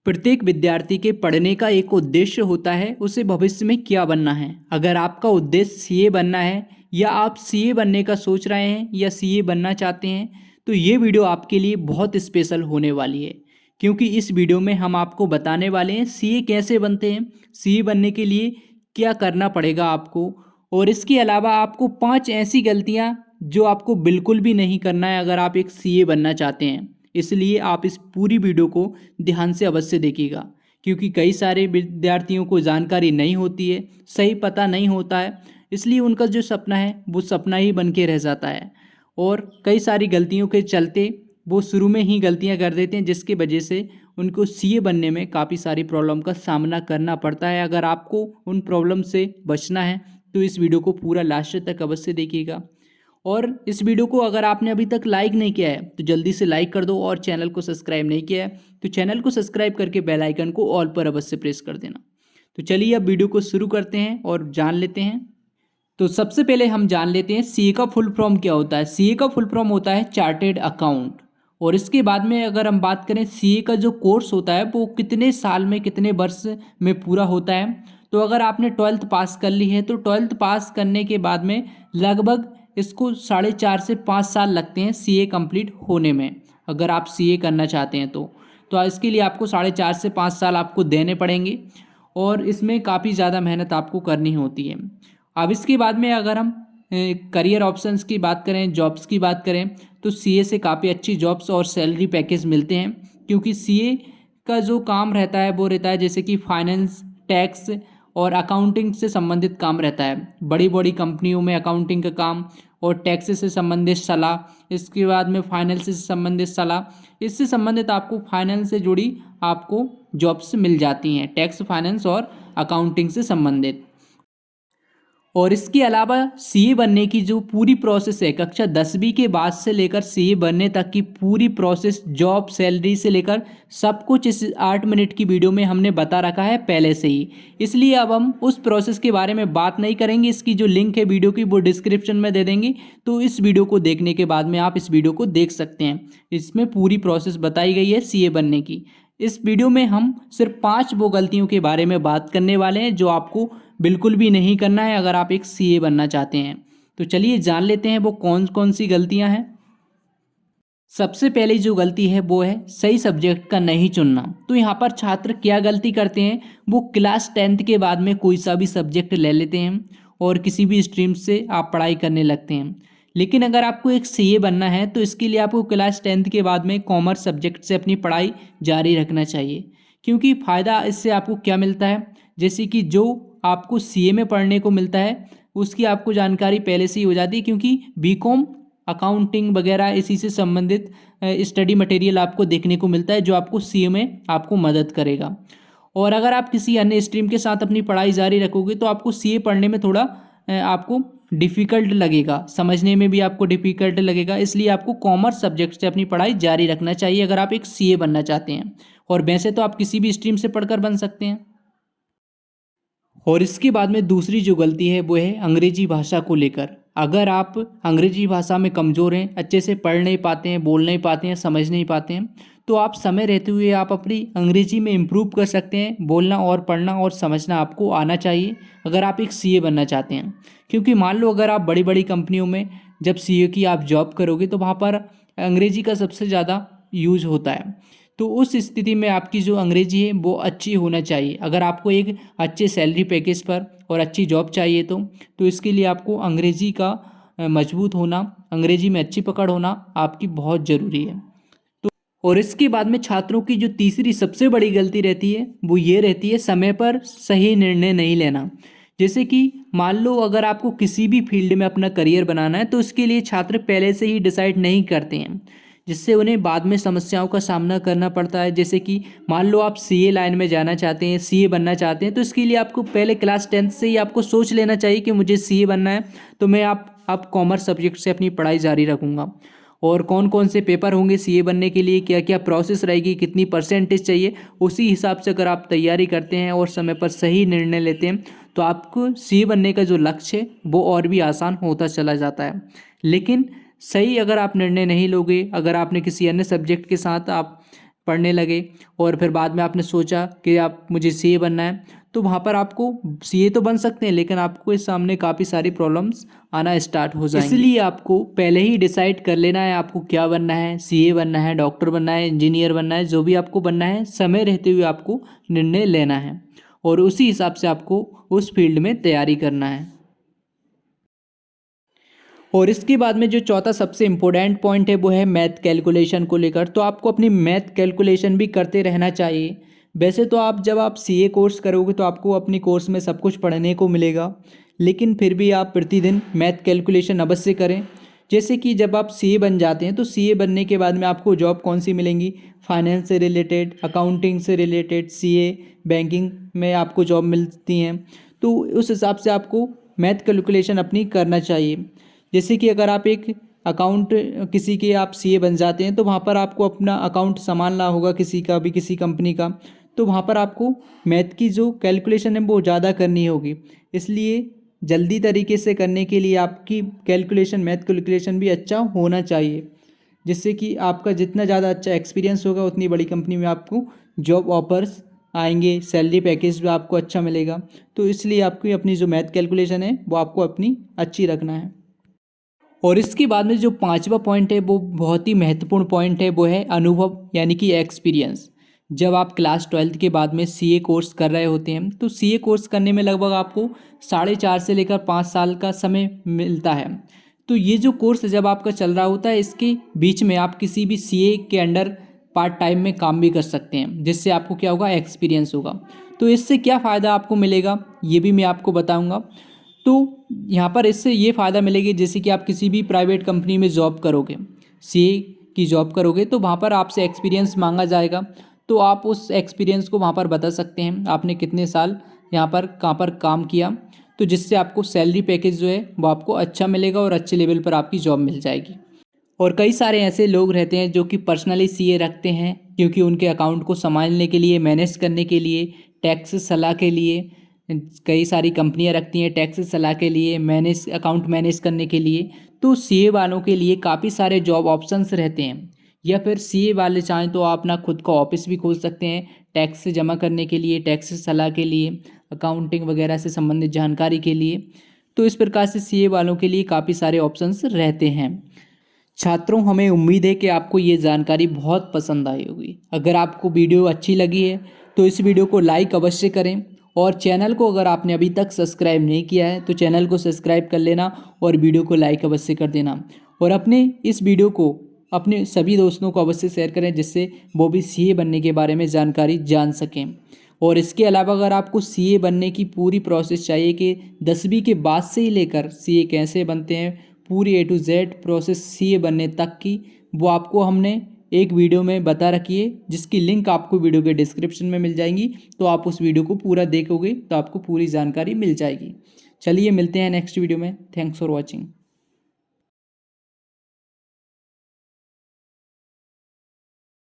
प्रत्येक विद्यार्थी के पढ़ने का एक उद्देश्य होता है, उसे भविष्य में क्या बनना है। अगर आपका उद्देश्य सीए बनना है या आप सीए बनने का सोच रहे हैं या सीए बनना चाहते हैं, तो ये वीडियो आपके लिए बहुत स्पेशल होने वाली है। क्योंकि इस वीडियो में हम आपको बताने वाले हैं सीए कैसे बनते हैं, सीए बनने के लिए क्या करना पड़ेगा आपको, और इसके अलावा आपको 5 ऐसी गलतियाँ जो आपको बिल्कुल भी नहीं करना है अगर आप एक सीए बनना चाहते हैं। इसलिए आप इस पूरी वीडियो को ध्यान से अवश्य देखिएगा, क्योंकि कई सारे विद्यार्थियों को जानकारी नहीं होती है, सही पता नहीं होता है, इसलिए उनका जो सपना है वो सपना ही बन के रह जाता है। और कई सारी गलतियों के चलते वो शुरू में ही गलतियां कर देते हैं, जिसकी वजह से उनको सीए बनने में काफ़ी सारी प्रॉब्लम का सामना करना पड़ता है। अगर आपको उन प्रॉब्लम से बचना है तो इस वीडियो को पूरा लास्ट तक अवश्य देखिएगा। और इस वीडियो को अगर आपने अभी तक लाइक नहीं किया है तो जल्दी से लाइक कर दो, और चैनल को सब्सक्राइब नहीं किया है तो चैनल को सब्सक्राइब करके बेल आइकन को ऑल पर अवश्य प्रेस कर देना। तो चलिए अब वीडियो को शुरू करते हैं और जान लेते हैं। तो सबसे पहले हम जान लेते हैं सीए का फुल फॉर्म क्या होता है। सीए का फुल फॉर्म होता है चार्टेड अकाउंट। और इसके बाद में अगर हम बात करें सीए का जो कोर्स होता है वो कितने साल में, कितने वर्ष में पूरा होता है, तो अगर आपने 12th पास कर ली है तो 12th पास करने के बाद में लगभग इसको 4.5 से 5 साल लगते हैं सीए कंप्लीट होने में। अगर आप सीए करना चाहते हैं तो इसके लिए आपको 4.5 से 5 साल आपको देने पड़ेंगे, और इसमें काफ़ी ज़्यादा मेहनत आपको करनी होती है। अब इसके बाद में अगर हम करियर ऑप्शंस की बात करें, जॉब्स की बात करें, तो सीए से काफ़ी अच्छी जॉब्स और सैलरी पैकेज मिलते हैं। क्योंकि सीए का जो काम रहता है वो रहता है जैसे कि फाइनेंस, टैक्स और अकाउंटिंग से संबंधित काम रहता है। बड़ी बड़ी कंपनियों में अकाउंटिंग का काम और टैक्स से संबंधित सलाह, इसके बाद में फाइनेंस से संबंधित सलाह, इससे संबंधित आपको फाइनेंस से जुड़ी आपको जॉब्स मिल जाती हैं, टैक्स, फाइनेंस और अकाउंटिंग से संबंधित। और इसके अलावा सीए बनने की जो पूरी प्रोसेस है, कक्षा 10वीं के बाद से लेकर सीए बनने तक की पूरी प्रोसेस, जॉब, सैलरी से लेकर सब कुछ इस 8 मिनट की वीडियो में हमने बता रखा है पहले से ही। इसलिए अब हम उस प्रोसेस के बारे में बात नहीं करेंगे। इसकी जो लिंक है वीडियो की वो डिस्क्रिप्शन में दे देंगे, तो इस वीडियो को देखने के बाद में आप इस वीडियो को देख सकते हैं। इसमें पूरी प्रोसेस बताई गई है सीए बनने की। इस वीडियो में हम सिर्फ 5 वो गलतियों के बारे में बात करने वाले हैं जो आपको बिल्कुल भी नहीं करना है अगर आप एक सीए बनना चाहते हैं। तो चलिए जान लेते हैं वो कौन कौन सी गलतियां हैं। सबसे पहली जो गलती है वो है सही सब्जेक्ट का नहीं चुनना। तो यहाँ पर छात्र क्या गलती करते हैं, वो क्लास 10th के बाद में कोई सा भी सब्जेक्ट ले लेते हैं और किसी भी स्ट्रीम से आप पढ़ाई करने लगते हैं। लेकिन अगर आपको एक सीए बनना है तो इसके लिए आपको क्लास 10th के बाद में कॉमर्स सब्जेक्ट से अपनी पढ़ाई जारी रखना चाहिए। क्योंकि फ़ायदा इससे आपको क्या मिलता है, जैसे कि जो आपको सीए में पढ़ने को मिलता है उसकी आपको जानकारी पहले से ही हो जाती है। क्योंकि बीकॉम, अकाउंटिंग वगैरह इसी से संबंधित स्टडी मटेरियल आपको देखने को मिलता है जो आपको सीए में आपको मदद करेगा। और अगर आप किसी अन्य स्ट्रीम के साथ अपनी पढ़ाई जारी रखोगे तो आपको सीए पढ़ने में थोड़ा आपको डिफ़िकल्ट लगेगा, समझने में भी आपको डिफ़िकल्ट लगेगा। इसलिए आपको कॉमर्स सब्जेक्ट से अपनी पढ़ाई जारी रखना चाहिए अगर आप एक सीए बनना चाहते हैं। और वैसे तो आप किसी भी स्ट्रीम से पढ़कर बन सकते हैं। और इसके बाद में दूसरी जो गलती है वो है अंग्रेजी भाषा को लेकर। अगर आप अंग्रेजी भाषा में कमज़ोर हैं, अच्छे से पढ़ नहीं पाते हैं, बोल नहीं पाते हैं, समझ नहीं पाते हैं, तो आप समय रहते हुए आप अपनी अंग्रेजी में इम्प्रूव कर सकते हैं। बोलना और पढ़ना और समझना आपको आना चाहिए अगर आप एक सीए बनना चाहते हैं। क्योंकि मान लो अगर आप बड़ी बड़ी कंपनियों में जब सीए की आप जॉब करोगे तो वहाँ पर अंग्रेजी का सबसे ज़्यादा यूज होता है। तो उस स्थिति में आपकी जो अंग्रेजी है वो अच्छी होना चाहिए। अगर आपको एक अच्छे सैलरी पैकेज पर और अच्छी जॉब चाहिए तो इसके लिए आपको अंग्रेजी का मजबूत होना, अंग्रेजी में अच्छी पकड़ होना आपकी बहुत ज़रूरी है। तो और इसके बाद में छात्रों की जो तीसरी सबसे बड़ी गलती रहती है वो ये रहती है समय पर सही निर्णय नहीं लेना। जैसे कि मान लो अगर आपको किसी भी फील्ड में अपना करियर बनाना है तो इसके लिए छात्र पहले से ही डिसाइड नहीं करते हैं, जिससे उन्हें बाद में समस्याओं का सामना करना पड़ता है। जैसे कि मान लो आप सीए लाइन में जाना चाहते हैं, सीए बनना चाहते हैं, तो इसके लिए आपको पहले क्लास 10th से ही आपको सोच लेना चाहिए कि मुझे सीए बनना है, तो मैं आप कॉमर्स सब्जेक्ट से अपनी पढ़ाई जारी रखूँगा। और कौन कौन से पेपर होंगे सीए बनने के लिए, क्या क्या प्रोसेस रहेगी, कितनी परसेंटेज चाहिए, उसी हिसाब से अगर आप तैयारी करते हैं और समय पर सही निर्णय लेते हैं तो आपको सीए बनने का जो लक्ष्य है वो और भी आसान होता चला जाता है। लेकिन सही अगर आप निर्णय नहीं लोगे, अगर आपने किसी अन्य सब्जेक्ट के साथ आप पढ़ने लगे और फिर बाद में आपने सोचा कि आप मुझे सीए बनना है, तो वहाँ पर आपको सीए तो बन सकते हैं लेकिन आपको इस सामने काफ़ी सारी प्रॉब्लम्स आना स्टार्ट हो जाएंगी। इसलिए आपको पहले ही डिसाइड कर लेना है आपको क्या बनना है, सीए बनना है, डॉक्टर बनना है, इंजीनियर बनना है, जो भी आपको बनना है समय रहते हुए आपको निर्णय लेना है और उसी हिसाब से आपको उस फील्ड में तैयारी करना है। और इसके बाद में जो चौथा सबसे इम्पोर्टेंट पॉइंट है वो है मैथ कैलकुलेशन को लेकर। तो आपको अपनी मैथ कैलकुलेशन भी करते रहना चाहिए। वैसे तो जब आप सीए कोर्स करोगे तो आपको अपनी कोर्स में सब कुछ पढ़ने को मिलेगा, लेकिन फिर भी आप प्रतिदिन मैथ कैलकुलेशन अवश्य करें। जैसे कि जब आप सीए बन जाते हैं तो सीए बनने के बाद में आपको जॉब कौन सी मिलेंगी, फाइनेंस से रिलेटेड, अकाउंटिंग से रिलेटेड, सीए बैंकिंग में आपको जॉब मिलती हैं। तो उस हिसाब से आपको मैथ कैलकुलेशन अपनी करना चाहिए। जैसे कि अगर आप एक अकाउंट किसी के आप सीए बन जाते हैं तो वहाँ पर आपको अपना अकाउंट संभालना होगा किसी का भी, किसी कंपनी का, तो वहाँ पर आपको मैथ की जो कैलकुलेशन है वो ज़्यादा करनी होगी। इसलिए जल्दी तरीके से करने के लिए आपकी कैलकुलेशन, मैथ कैलकुलेशन भी अच्छा होना चाहिए, जिससे कि आपका जितना ज़्यादा अच्छा एक्सपीरियंस होगा उतनी बड़ी कंपनी में आपको जॉब ऑफर्स आएंगे, सैलरी पैकेज भी आपको अच्छा मिलेगा। तो इसलिए आपकी अपनी जो मैथ कैलकुलेशन है वो आपको अपनी अच्छी रखना है। और इसके बाद में जो पांचवा पॉइंट है वो बहुत ही महत्वपूर्ण पॉइंट है, वो है अनुभव यानी कि एक्सपीरियंस। जब आप क्लास 12th के बाद में सीए कोर्स कर रहे होते हैं तो सीए कोर्स करने में लगभग आपको 4.5 से लेकर 5 साल का समय मिलता है। तो ये जो कोर्स जब आपका चल रहा होता है इसके बीच में आप किसी भी सीए के अंडर पार्ट टाइम में काम भी कर सकते हैं, जिससे आपको क्या होगा, एक्सपीरियंस होगा। तो इससे क्या फ़ायदा आपको मिलेगा ये भी मैं आपको बताऊँगा। तो यहाँ पर इससे ये फ़ायदा मिलेगी, जैसे कि आप किसी भी प्राइवेट कंपनी में जॉब करोगे, सीए की जॉब करोगे तो वहाँ पर आपसे एक्सपीरियंस मांगा जाएगा। तो आप उस एक्सपीरियंस को वहाँ पर बता सकते हैं आपने कितने साल यहाँ पर कहाँ पर काम किया, तो जिससे आपको सैलरी पैकेज जो है वो आपको अच्छा मिलेगा और अच्छे लेवल पर आपकी जॉब मिल जाएगी। और कई सारे ऐसे लोग रहते हैं जो कि पर्सनली सीए रखते हैं, क्योंकि उनके अकाउंट को संभालने के लिए, मैनेज करने के लिए, टैक्स सलाह के लिए कई सारी कंपनियां रखती हैं, टैक्स सलाह के लिए, मैनेज अकाउंट मैनेज करने के लिए। तो सीए वालों के लिए काफ़ी सारे जॉब ऑप्शंस रहते हैं। या फिर सीए वाले चाहें तो आप अपना खुद का ऑफिस भी खोल सकते हैं, टैक्स जमा करने के लिए, टैक्स सलाह के लिए, अकाउंटिंग वगैरह से संबंधित जानकारी के लिए। तो इस प्रकार से सीए वालों के लिए काफ़ी सारे ऑप्शंस रहते हैं। छात्रों, हमें उम्मीद है कि आपको ये जानकारी बहुत पसंद आई होगी। अगर आपको वीडियो अच्छी लगी है तो इस वीडियो को लाइक अवश्य करें और चैनल को अगर आपने अभी तक सब्सक्राइब नहीं किया है तो चैनल को सब्सक्राइब कर लेना और वीडियो को लाइक अवश्य कर देना। और अपने इस वीडियो को अपने सभी दोस्तों को अवश्य शेयर करें, जिससे वो भी सीए बनने के बारे में जानकारी जान सकें। और इसके अलावा अगर आपको सीए बनने की पूरी प्रोसेस चाहिए कि 10वीं के बाद से ही लेकर सीए कैसे बनते हैं, पूरी A to Z process CA बनने तक की, वो आपको हमने एक वीडियो में बता रखी है, जिसकी लिंक आपको वीडियो के डिस्क्रिप्शन में मिल जाएंगी। तो आप उस वीडियो को पूरा देखोगे तो आपको पूरी जानकारी मिल जाएगी। चलिए मिलते हैं नेक्स्ट वीडियो में। Thanks for watching.